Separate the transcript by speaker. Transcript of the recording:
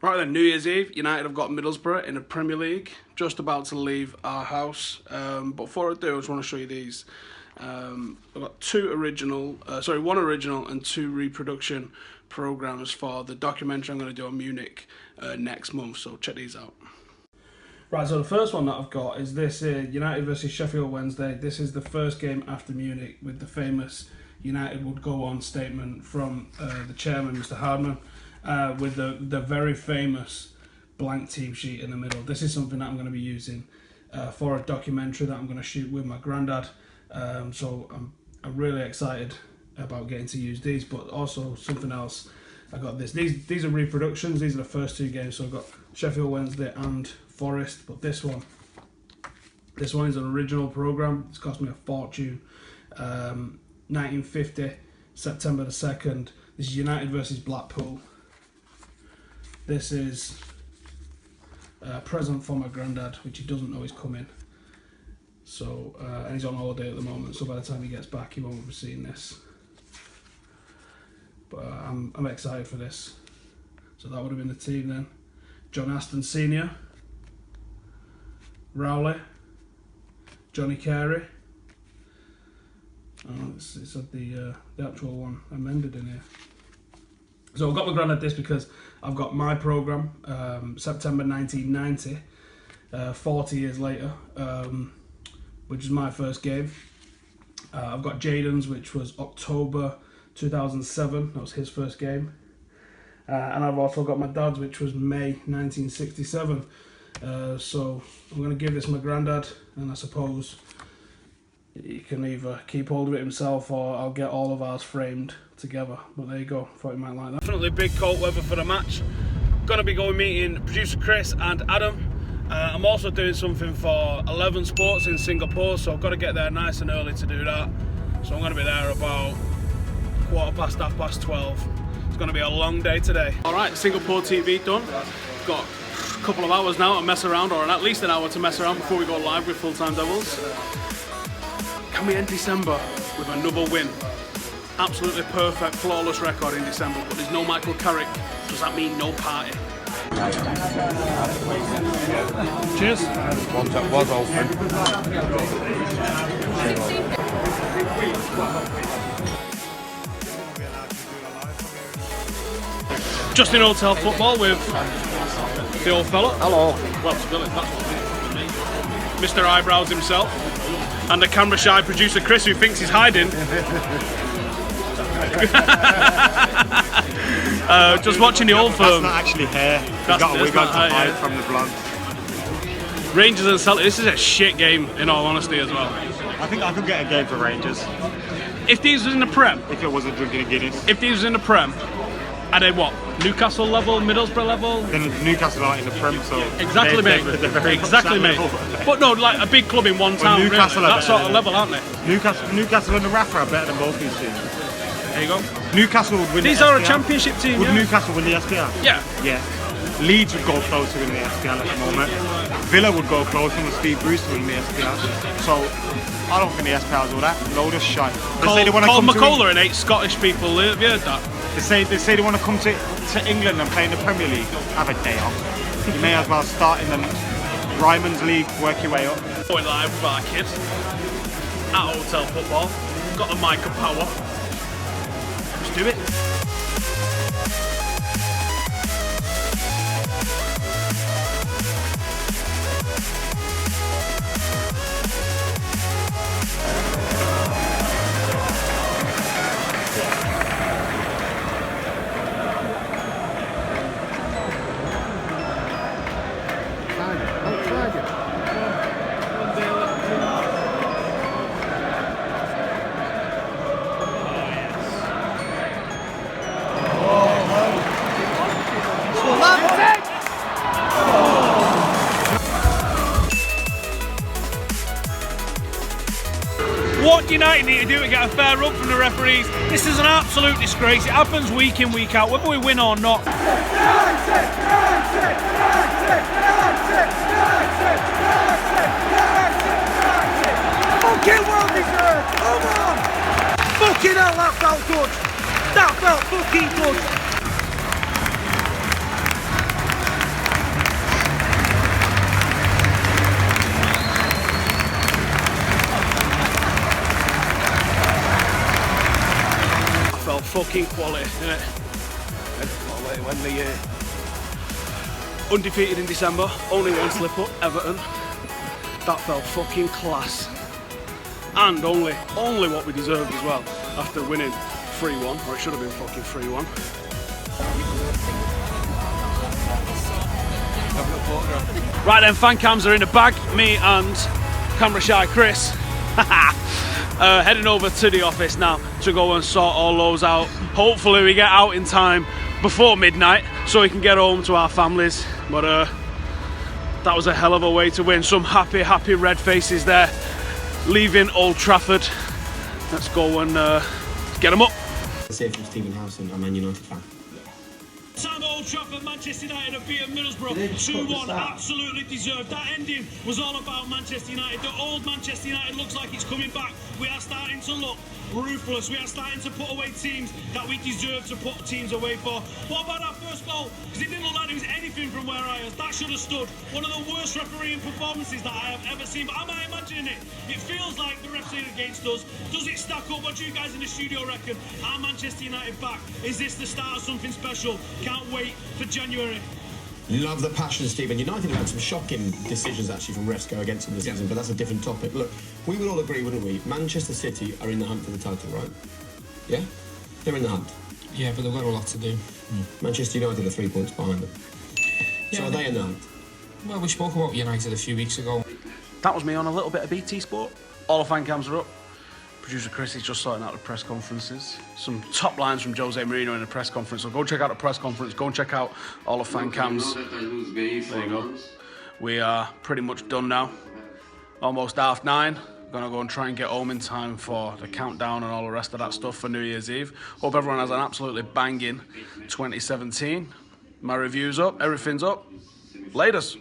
Speaker 1: Right then, New Year's Eve, United have got Middlesbrough in the Premier League. Just about to leave our house. But before I do, I just want to show you these. I've got one original and 2 reproduction programs for the documentary I'm going to do on Munich next month. So check these out. Right, so the first one that I've got is this United versus Sheffield Wednesday. This is the first game after Munich with the famous United would go on statement from the chairman, Mr. Howson. With the very famous blank team sheet in the middle. This is something that I'm going to be using for a documentary that I'm going to shoot with my granddad. So I'm really excited about getting to use these, but also something else. I got this. These are reproductions. These are the first 2 games. So I've got Sheffield Wednesday and Forest, but this one is an original program. It's cost me a fortune. 1950, September the 2nd. This is United versus Blackpool. This is a present for my granddad, which he doesn't know is coming. So, and he's on holiday at the moment, so by the time he gets back, he won't have seen this. But I'm excited for this. So that would have been the team then. John Aston Sr., Rowley, Johnny Carey. Oh, it's had the actual one amended in here. So I've got my granddad this because I've got my programme, September 1990, 40 years later, which is my first game. I've got Jaden's, which was October 2007, that was his first game. And I've also got my dad's, which was May 1967. So I'm going to give this my granddad, and I suppose he can either keep hold of it himself or I'll get all of ours framed together. But there you go, thought you might like that. Definitely big cold weather for the match. Gonna be going meeting producer Chris and Adam. I'm also doing something for 11 Sports in Singapore, so I've got to get there nice and early to do that. So I'm gonna be there about 12:15. It's gonna be a long day today. Alright, Singapore TV done. Got a couple of hours now to mess around, or at least an hour to mess around before we go live with Full Time Devils. Can we end December with another win? Absolutely perfect, flawless record in December, but there's no Michael Carrick. Does that mean no party? Cheers.
Speaker 2: One that was open.
Speaker 1: Just in hotel football with the old fella.
Speaker 2: Hello.
Speaker 1: Well, to be honest, that's what me. Mr. Eyebrows himself. And the camera shy producer Chris, who thinks he's hiding. Just watching the old firm.
Speaker 3: That's not actually hair. We got to hide from the blonde.
Speaker 1: Rangers and Celtic. This is a shit game, in all honesty, as well.
Speaker 3: I think I could get a game for Rangers.
Speaker 1: If these was in the Prem.
Speaker 3: If it wasn't drinking a Guinness.
Speaker 1: If these was in the Prem, are they what? Newcastle level, Middlesbrough level?
Speaker 3: Then Newcastle aren't in the Prem, so
Speaker 1: exactly, mate. Exactly, mate. But no, like a big club in one town. Well, Newcastle really. That sort of level, aren't they?
Speaker 3: Newcastle and the Rafa are better than both these teams.
Speaker 1: There you go.
Speaker 3: Newcastle would win.
Speaker 1: These
Speaker 3: the
Speaker 1: are
Speaker 3: SPL.
Speaker 1: A championship team.
Speaker 3: Would
Speaker 1: yeah?
Speaker 3: Newcastle win the SPL?
Speaker 1: Yeah.
Speaker 3: Yeah. Leeds would go close to winning the SPL at the moment. Villa would go close with Steve Bruce to win the SPL. So I don't think the SPL is all that. Load of shite.
Speaker 1: Call McCullough and 8 Scottish people. Have you heard that?
Speaker 3: They say they want to come to England and play in the Premier League. Have a day off. You may as well start in the Ryman's League, work your way up.
Speaker 1: Going live with our kids at hotel football. Got the mic and power. Let's do it. What United need to do to get a fair rub from the referees. This is an absolute disgrace. It happens week in, week out, whether we win or not.
Speaker 4: Fucking well deserved! Come on! Fucking hell, that felt good! That felt fucking good!
Speaker 1: fucking quality, innit? When the undefeated in December, only one slip up, Everton. That felt fucking class. And only what we deserved as well, after winning 3-1, or it should have been fucking 3-1. Right then, fan cams are in the bag. Me and camera shy Chris heading over to the office now to go and sort all those out. Hopefully we get out in time before midnight so we can get home to our families. But that was a hell of a way to win. Some happy red faces there leaving Old Trafford. Let's go and get them up.
Speaker 5: Say from Stephen Howson, a Man United fan.
Speaker 6: Time at Old Trafford, Manchester United have beaten Middlesbrough 2-1, absolutely deserved. That ending was all about Manchester United. The old Manchester United looks like it's coming back. We are starting to look ruthless. We are starting to put away teams that we deserve to put teams away for. What about our first goal? Because it didn't look like there was anything from where I was. That should have stood. One of the worst refereeing performances that I have ever seen. But am I imagining it? It feels like the refs are against us. Does it stack up? What do you guys in the studio reckon? Are Manchester United back? Is this the start of something special? Can't wait for January.
Speaker 5: Love the passion, Stephen. United have had some shocking decisions actually from refs go against them this season, but that's a different topic. Look, we would all agree, wouldn't we? Manchester City are in the hunt for the title, right? Yeah? They're in the hunt.
Speaker 7: Yeah, but they've got a lot to do.
Speaker 5: Manchester United are 3 points behind them.
Speaker 7: Yeah,
Speaker 5: so are they in the hunt?
Speaker 7: Well, we spoke about United a few weeks ago.
Speaker 1: That was me on a little bit of BT Sport. All the fan cams are up. Producer Chris is just sorting out the press conferences. Some top lines from Jose Mourinho in the press conference. So go check out the press conference. Go and check out all the fan cams. There you go. We are pretty much done now. Almost 9:30. Gonna go and try and get home in time for the countdown and all the rest of that stuff for New Year's Eve. Hope everyone has an absolutely banging 2017. My review's up. Everything's up. Laters.